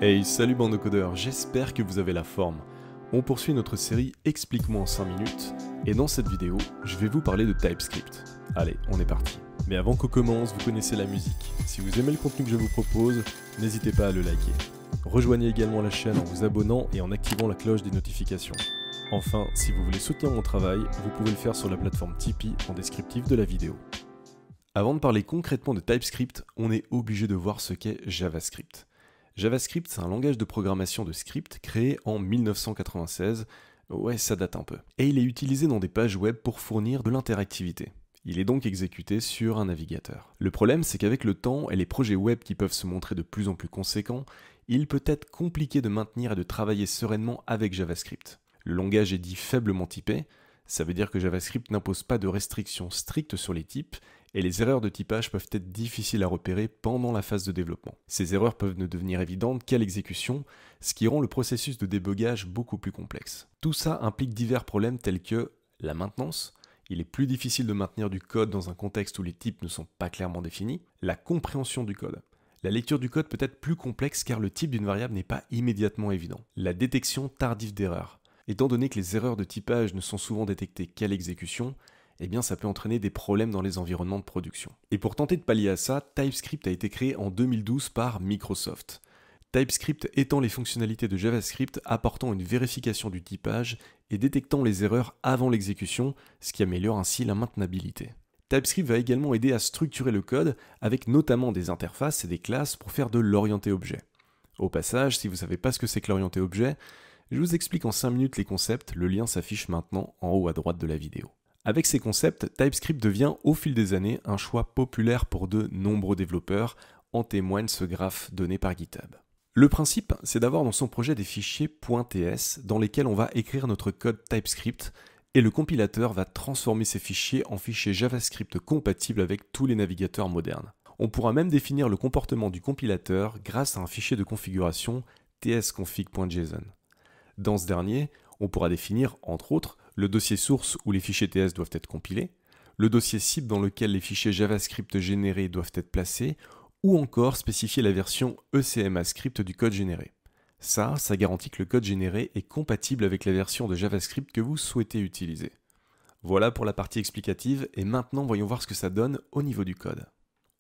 Hey, salut bande de codeurs, j'espère que vous avez la forme. On poursuit notre série Explique-moi en 5 minutes, et dans cette vidéo, je vais vous parler de TypeScript. Allez, on est parti. Mais avant qu'on commence, vous connaissez la musique. Si vous aimez le contenu que je vous propose, n'hésitez pas à le liker. Rejoignez également la chaîne en vous abonnant et en activant la cloche des notifications. Enfin, si vous voulez soutenir mon travail, vous pouvez le faire sur la plateforme Tipeee en descriptif de la vidéo. Avant de parler concrètement de TypeScript, on est obligé de voir ce qu'est JavaScript. JavaScript, c'est un langage de programmation de script créé en 1996, ouais ça date un peu, et il est utilisé dans des pages web pour fournir de l'interactivité. Il est donc exécuté sur un navigateur. Le problème, c'est qu'avec le temps et les projets web qui peuvent se montrer de plus en plus conséquents, il peut être compliqué de maintenir et de travailler sereinement avec JavaScript. Le langage est dit faiblement typé, ça veut dire que JavaScript n'impose pas de restrictions strictes sur les types, et les erreurs de typage peuvent être difficiles à repérer pendant la phase de développement. Ces erreurs peuvent ne devenir évidentes qu'à l'exécution, ce qui rend le processus de débogage beaucoup plus complexe. Tout ça implique divers problèmes tels que la maintenance. Il est plus difficile de maintenir du code dans un contexte où les types ne sont pas clairement définis. La compréhension du code. La lecture du code peut être plus complexe car le type d'une variable n'est pas immédiatement évident. La détection tardive d'erreurs. Étant donné que les erreurs de typage ne sont souvent détectées qu'à l'exécution, eh bien ça peut entraîner des problèmes dans les environnements de production. Et pour tenter de pallier à ça, TypeScript a été créé en 2012 par Microsoft. TypeScript étend les fonctionnalités de JavaScript apportant une vérification du typage et détectant les erreurs avant l'exécution, ce qui améliore ainsi la maintenabilité. TypeScript va également aider à structurer le code avec notamment des interfaces et des classes pour faire de l'orienté objet. Au passage, si vous ne savez pas ce que c'est que l'orienté objet, je vous explique en 5 minutes les concepts, le lien s'affiche maintenant en haut à droite de la vidéo. Avec ces concepts, TypeScript devient au fil des années un choix populaire pour de nombreux développeurs, en témoigne ce graphe donné par GitHub. Le principe, c'est d'avoir dans son projet des fichiers .ts dans lesquels on va écrire notre code TypeScript et le compilateur va transformer ces fichiers en fichiers JavaScript compatibles avec tous les navigateurs modernes. On pourra même définir le comportement du compilateur grâce à un fichier de configuration tsconfig.json. Dans ce dernier, on pourra définir, entre autres, le dossier source où les fichiers TS doivent être compilés, le dossier cible dans lequel les fichiers JavaScript générés doivent être placés, ou encore spécifier la version ECMAScript du code généré. Ça garantit que le code généré est compatible avec la version de JavaScript que vous souhaitez utiliser. Voilà pour la partie explicative, et maintenant voyons voir ce que ça donne au niveau du code.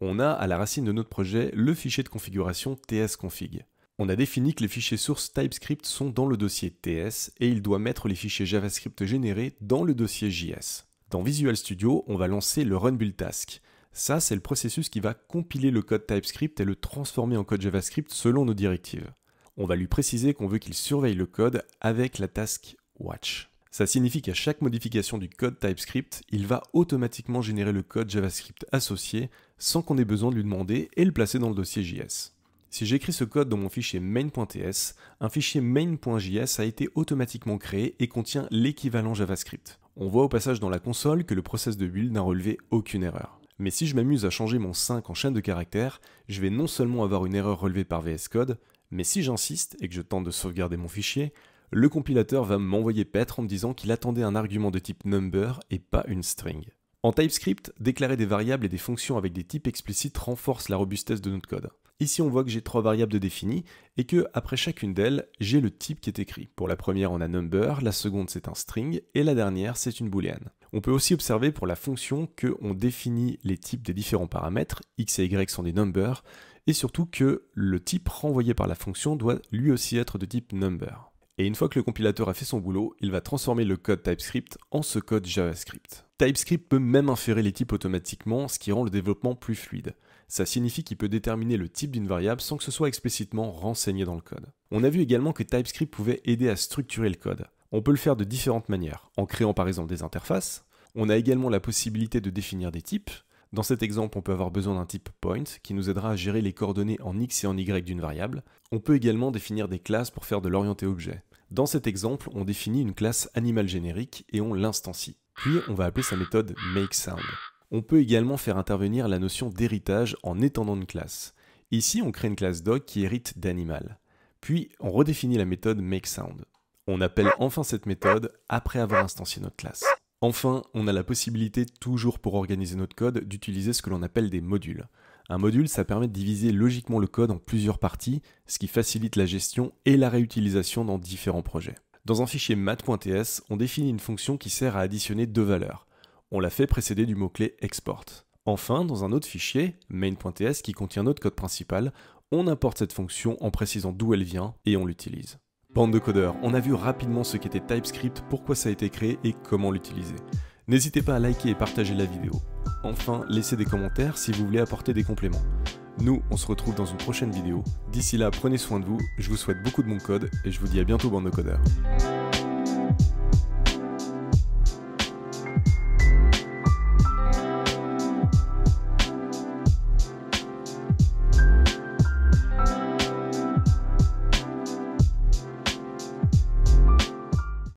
On a à la racine de notre projet le fichier de configuration tsconfig. On a défini que les fichiers sources TypeScript sont dans le dossier TS et il doit mettre les fichiers JavaScript générés dans le dossier JS. Dans Visual Studio, on va lancer le Run Build Task. Ça, c'est le processus qui va compiler le code TypeScript et le transformer en code JavaScript selon nos directives. On va lui préciser qu'on veut qu'il surveille le code avec la task Watch. Ça signifie qu'à chaque modification du code TypeScript, il va automatiquement générer le code JavaScript associé sans qu'on ait besoin de lui demander et le placer dans le dossier JS. Si j'écris ce code dans mon fichier main.ts, un fichier main.js a été automatiquement créé et contient l'équivalent JavaScript. On voit au passage dans la console que le process de build n'a relevé aucune erreur. Mais si je m'amuse à changer mon 5 en chaîne de caractères, je vais non seulement avoir une erreur relevée par VS Code, mais si j'insiste et que je tente de sauvegarder mon fichier, le compilateur va m'envoyer paître en me disant qu'il attendait un argument de type number et pas une string. En TypeScript, déclarer des variables et des fonctions avec des types explicites renforce la robustesse de notre code. Ici, on voit que j'ai 3 variables de définies et que, après chacune d'elles, j'ai le type qui est écrit. Pour la première, on a number, la seconde, c'est un string, et la dernière, c'est une boolean. On peut aussi observer pour la fonction qu'on définit les types des différents paramètres, x et y sont des numbers, et surtout que le type renvoyé par la fonction doit lui aussi être de type number. Et une fois que le compilateur a fait son boulot, il va transformer le code TypeScript en ce code JavaScript. TypeScript peut même inférer les types automatiquement, ce qui rend le développement plus fluide. Ça signifie qu'il peut déterminer le type d'une variable sans que ce soit explicitement renseigné dans le code. On a vu également que TypeScript pouvait aider à structurer le code. On peut le faire de différentes manières, en créant par exemple des interfaces. On a également la possibilité de définir des types. Dans cet exemple, on peut avoir besoin d'un type point qui nous aidera à gérer les coordonnées en x et en y d'une variable. On peut également définir des classes pour faire de l'orienté objet. Dans cet exemple, on définit une classe animal générique et on l'instancie. Puis on va appeler sa méthode makeSound. On peut également faire intervenir la notion d'héritage en étendant une classe. Ici, on crée une classe dog qui hérite d'animal. Puis on redéfinit la méthode makeSound. On appelle enfin cette méthode après avoir instancié notre classe. Enfin, on a la possibilité, toujours pour organiser notre code, d'utiliser ce que l'on appelle des modules. Un module, ça permet de diviser logiquement le code en plusieurs parties, ce qui facilite la gestion et la réutilisation dans différents projets. Dans un fichier math.ts, on définit une fonction qui sert à additionner deux valeurs. On la fait précéder du mot-clé export. Enfin, dans un autre fichier, main.ts, qui contient notre code principal, on importe cette fonction en précisant d'où elle vient et on l'utilise. Bande de codeurs, on a vu rapidement ce qu'était TypeScript, pourquoi ça a été créé et comment l'utiliser. N'hésitez pas à liker et partager la vidéo. Enfin, laissez des commentaires si vous voulez apporter des compléments. Nous, on se retrouve dans une prochaine vidéo. D'ici là, prenez soin de vous, je vous souhaite beaucoup de bon code et je vous dis à bientôt bande de codeurs.